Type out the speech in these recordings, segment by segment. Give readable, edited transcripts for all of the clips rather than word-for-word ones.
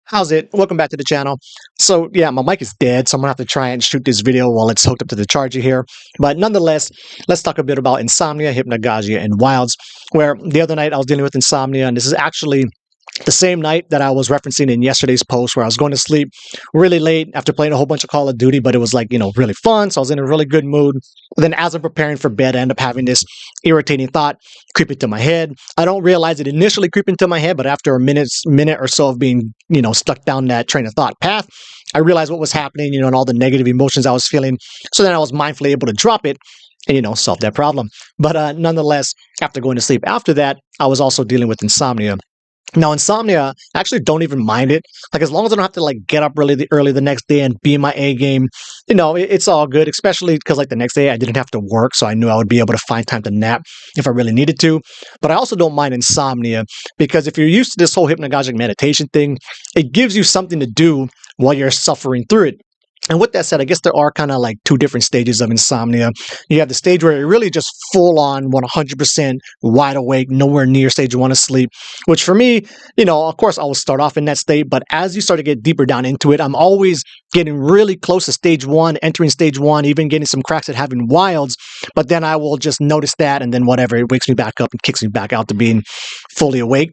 How's it? Welcome back to the channel. So yeah, my mic is dead, so I'm gonna have to try and shoot this video while it's hooked up to the charger here. But nonetheless, let's talk a bit about insomnia, hypnagogia, and wilds. Where the other night I was dealing with insomnia, and this is actually the same night that I was referencing in yesterday's post where I was going to sleep really late after playing a whole bunch of Call of Duty, but it was like, really fun. So I was in a really good mood. But then as I'm preparing for bed, I end up having this irritating thought creep into my head. I don't realize it initially creep into my head, but after a minute or so of being, stuck down that train of thought path, I realized what was happening, and all the negative emotions I was feeling. So then I was mindfully able to drop it and, solve that problem. But nonetheless, after going to sleep after that, I was also dealing with insomnia. Now, insomnia, I actually don't even mind it. Like, as long as I don't have to, get up really early the next day and be in my A game, it's all good, especially because, the next day I didn't have to work, so I knew I would be able to find time to nap if I really needed to. But I also don't mind insomnia because if you're used to this whole hypnagogic meditation thing, it gives you something to do while you're suffering through it. And with that said, I guess there are kind of two different stages of insomnia. You have the stage where you're really just full on 100% wide awake, nowhere near stage one of sleep, which for me, of course, I will start off in that state. But as you start to get deeper down into it, I'm always getting really close to stage one, entering stage one, even getting some cracks at having wilds. But then I will just notice that, and then whatever, it wakes me back up and kicks me back out to being fully awake.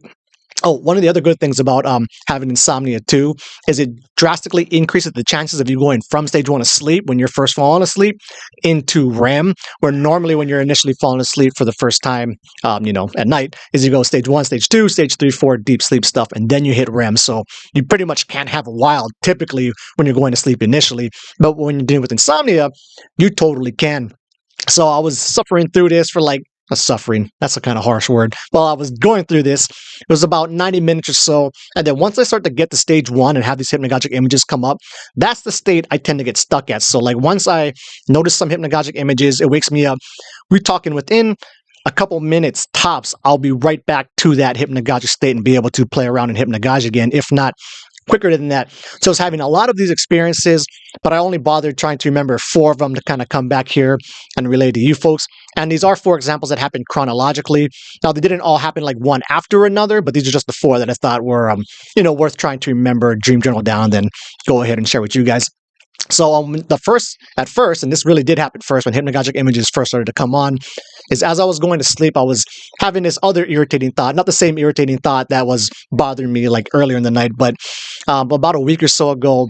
Oh, one of the other good things about having insomnia too is it drastically increases the chances of you going from stage one of sleep when you're first falling asleep into REM, where normally when you're initially falling asleep for the first time, at night, is you go stage one, stage two, stage three, four, deep sleep stuff, and then you hit REM. So you pretty much can't have a wild typically when you're going to sleep initially, but when you're dealing with insomnia, you totally can. So I was suffering through this for suffering. That's a kind of harsh word. While I was going through this, it was about 90 minutes or so. And then once I start to get to stage one and have these hypnagogic images come up, that's the state I tend to get stuck at. So once I notice some hypnagogic images, it wakes me up. We're talking within a couple minutes tops, I'll be right back to that hypnagogic state and be able to play around in hypnagogia again, if not quicker than that. So I was having a lot of these experiences, but I only bothered trying to remember 4 of them to kind of come back here and relay to you folks. And these are 4 examples that happened chronologically. Now, they didn't all happen one after another, but these are just the 4 that I thought were, worth trying to remember, dream journal down, then go ahead and share with you guys. So at first, and this really did happen first when hypnagogic images first started to come on, is as I was going to sleep, I was having this other irritating thought, not the same irritating thought that was bothering me earlier in the night, but about a week or so ago.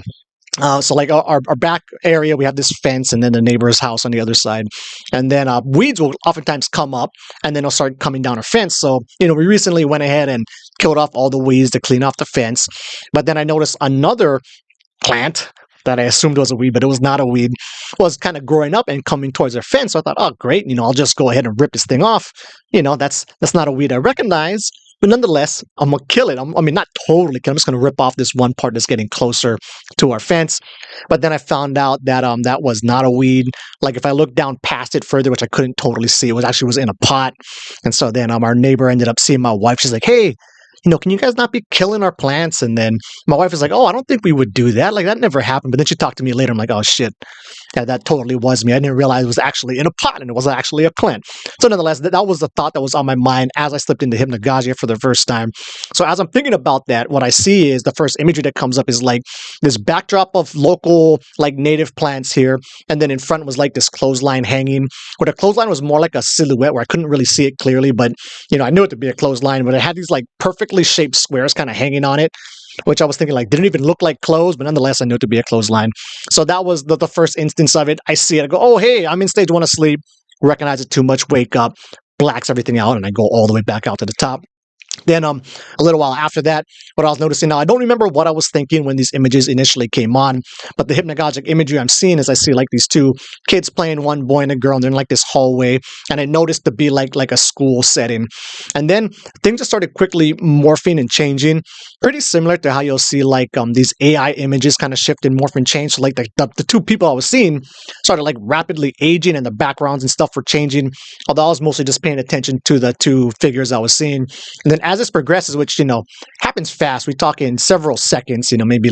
So our back area, we have this fence and then the neighbor's house on the other side. And then weeds will oftentimes come up and then they'll start coming down our fence. So, we recently went ahead and killed off all the weeds to clean off the fence. But then I noticed another plant that I assumed was a weed, but it was not a weed, was kind of growing up and coming towards our fence. So I thought, oh, great, I'll just go ahead and rip this thing off. That's not a weed I recognize. But nonetheless, I'm going to kill it. I mean, not totally kill it. I'm just going to rip off this one part that's getting closer to our fence. But then I found out that that was not a weed. If I looked down past it further, which I couldn't totally see, it was in a pot. And so then our neighbor ended up seeing my wife. She's like, hey, can you guys not be killing our plants? And then my wife was like, oh, I don't think we would do that. That never happened. But then she talked to me later. I'm like, oh, shit. Yeah, that totally was me. I didn't realize it was actually in a pot and it was actually a plant. So nonetheless, that was the thought that was on my mind as I slipped into hypnagogia for the first time. So as I'm thinking about that, what I see is the first imagery that comes up is this backdrop of local native plants here. And then in front was this clothesline hanging, where the clothesline was more like a silhouette where I couldn't really see it clearly. But, I knew it to be a clothesline, but it had these perfectly shaped squares kind of hanging on it, which I was thinking didn't even look like clothes, but nonetheless I knew it to be a clothesline. So that was the first instance of it. I see it, I go, oh hey, I'm in stage one of sleep, recognize it too much, wake up, blacks everything out, and I go all the way back out to the top. Then a little while after that, what I was noticing now, I don't remember what I was thinking when these images initially came on, but the hypnagogic imagery I'm seeing is I see these 2 kids playing, one boy and a girl, and they're in this hallway, and I noticed to be like a school setting. And then things just started quickly morphing and changing, pretty similar to how you'll see these AI images kind of shift and morph and change. So the 2 people I was seeing started rapidly aging and the backgrounds and stuff were changing, although I was mostly just paying attention to the 2 figures I was seeing. And then as this progresses, which, happens fast, we talk in several seconds, maybe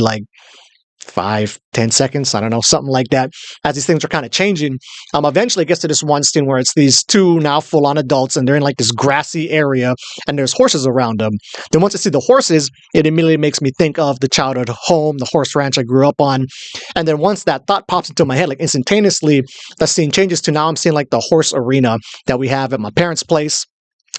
5, 10 seconds, I don't know, something like that, as these things are kind of changing. Eventually it gets to this one scene where it's these two now full-on adults, and they're in like this grassy area, and there's horses around them. Then once I see the horses, it immediately makes me think of the childhood home, the horse ranch I grew up on. And then once that thought pops into my head, like instantaneously, the scene changes to now I'm seeing like the horse arena that we have at my parents' place.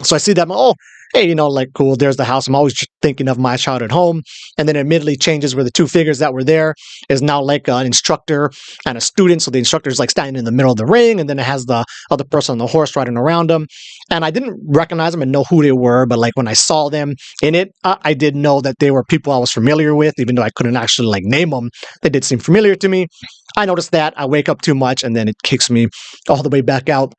So I see them, oh, hey, like, cool, there's the house. I'm always thinking of my childhood home. And then it immediately changes where the two figures that were there is now like an instructor and a student. So the instructor is like standing in the middle of the ring, and then it has the other person on the horse riding around them. And I didn't recognize them and know who they were, but like when I saw them in it, I did know that they were people I was familiar with, even though I couldn't actually like name them. They did seem familiar to me. I noticed that. I wake up too much, and then it kicks me all the way back out.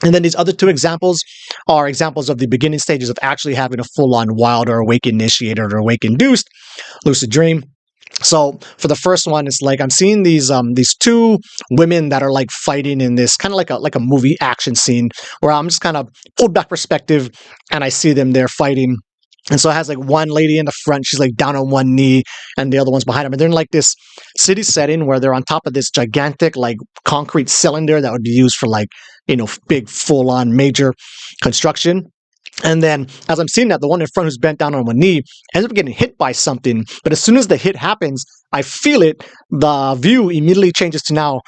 And then these other two examples are examples of the beginning stages of actually having a full-on wild or awake initiated or awake induced lucid dream. So for the first one, it's like I'm seeing these two women that are like fighting in this kind of like a movie action scene, where I'm just kind of pulled back perspective and I see them there fighting. And so it has like one lady in the front, she's like down on one knee, and the other one's behind them. And they're in like this city setting where they're on top of this gigantic like concrete cylinder that would be used for like, big full-on major construction. And then as I'm seeing that, the one in front who's bent down on one knee ends up getting hit by something. But as soon as the hit happens, I feel it. The view immediately changes to now,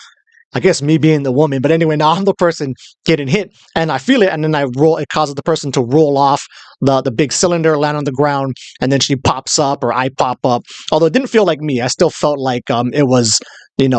I guess, me being the woman. But anyway, now I'm the person getting hit, and I feel it, and then it causes the person to roll off the big cylinder, land on the ground, and then she pops up, or I pop up. Although it didn't feel like me. I still felt like it was, it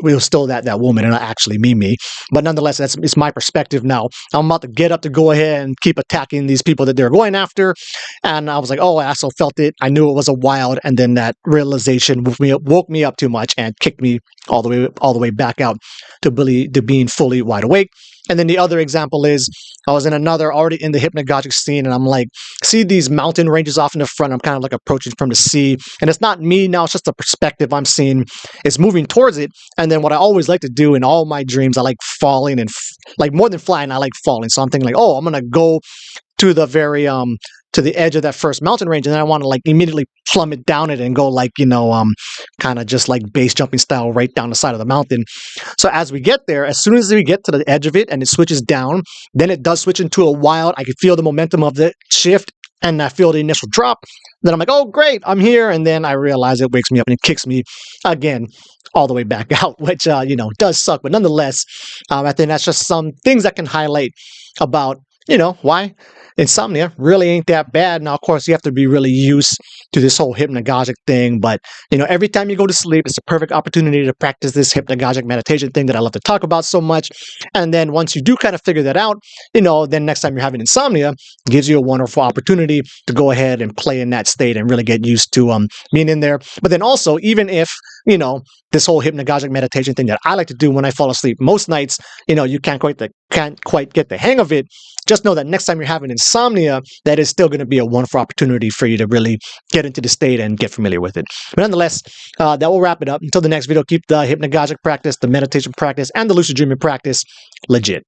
was still that woman, and not actually me. But nonetheless, it's my perspective now. I'm about to get up to go ahead and keep attacking these people that they're going after. And I was like, oh, I also felt it. I knew it was a wild, and then that realization woke me up too much and kicked me all the way back out to being fully wide awake. And then the other example is I was already in the hypnagogic scene, and I'm like, see these mountain ranges off in the front. I'm kind of like approaching from the sea, and it's not me now. It's just the perspective I'm seeing. It's moving towards it. And then what I always like to do in all my dreams, I like falling, and like more than flying, I like falling. So I'm thinking like, oh, I'm gonna go to the very to the edge of that first mountain range, and then I want to like immediately plummet down it and go like, kind of just like base jumping style right down the side of the mountain. So as we get there, as soon as we get to the edge of it and it switches down, then it does switch into a wild. I can feel the momentum of the shift, and I feel the initial drop. Then I'm like, oh great, I'm here. And then I realize it wakes me up and it kicks me again all the way back out, which does suck. But nonetheless, I think that's just some things that can highlight about why insomnia really ain't that bad. Now, of course, you have to be really used to this whole hypnagogic thing. But, every time you go to sleep, it's a perfect opportunity to practice this hypnagogic meditation thing that I love to talk about so much. And then once you do kind of figure that out, then next time you're having insomnia, it gives you a wonderful opportunity to go ahead and play in that state and really get used to being in there. But then also, even if, this whole hypnagogic meditation thing that I like to do when I fall asleep, most nights, you can't quite get the hang of it. Just know that next time you're having insomnia, that is still going to be a wonderful opportunity for you to really get into the state and get familiar with it. But nonetheless, that will wrap it up. Until the next video, keep the hypnagogic practice, the meditation practice, and the lucid dreaming practice legit.